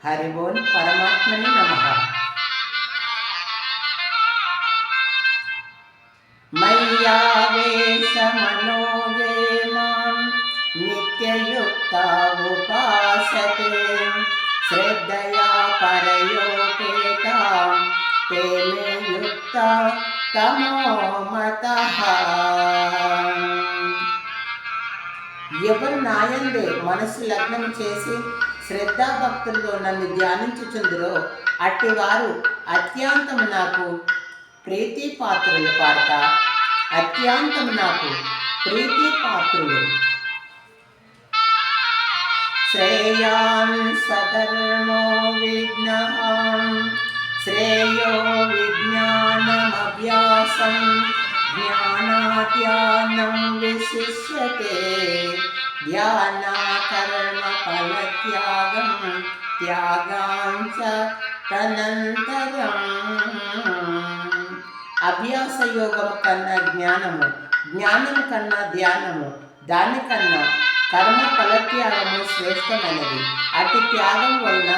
హరి బోల్ పరమాత్మని నమః. మయ్యావేశ మనోజే మాం నిత్యయుక్తా ఉపాసతే శ్రద్ధయా పరయోపేతాం తే మే యుక్తా తమో మతః. ఎవరు నాయందే మనసు లగ్నం చేసి శ్రద్ధాభక్తులతో నన్ను ధ్యానించుచుందురో అట్టివారు అత్యంతము నాకు ప్రీతిపాత్రులు పాడత. అత్యంతము నాకు ప్రీతిపాత్రులు. శ్రేయాన్ సధర్మో విజ్ఞాం శ్రేయో విజ్ఞానమభ్యాసం జ్ఞానాధ్యానం విశిష్యతే ధ్యానా కర్మ ఫలత్యాగం త్యాగాంచ తనంతరం. అభ్యాస యోగము కన్నా జ్ఞానము, జ్ఞానము కన్నా ధ్యానము, దానికన్నా కర్మ ఫలత్యాగము శ్రేష్టమైనది. అటు త్యాగం వలన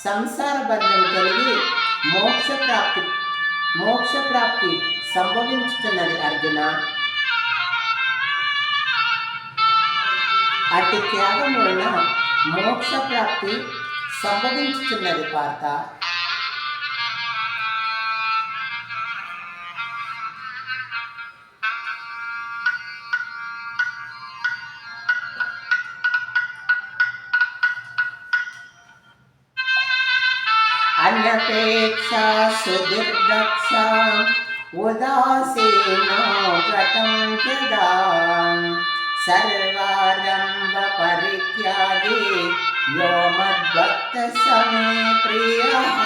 సంసార బంధము కలిగి మోక్షప్రాప్తి సంభవించుతున్నది అర్జున. అటు త్యాగం వలన మోక్షప్రాప్తి సంభవించుతున్నది పార్థ. అన్యపేక్షా సుదుర్దక్ష ఉదాసీనో వ్రతం యదా సర్వారంభ పరిత్యాగి యో మద్భక్త సమే ప్రియః.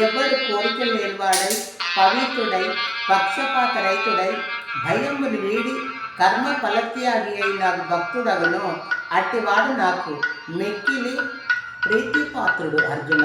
ఎవడు కోరిక లేనివాడై పవిత్రుడై పక్షపాత రహితుడై భయములు వీడి కర్మ ఫలత్యాగి అయి నాకు భక్తుడగను అట్టివాడు నాకు మెక్కిలి ప్రీతిపాత్రుడు అర్జున.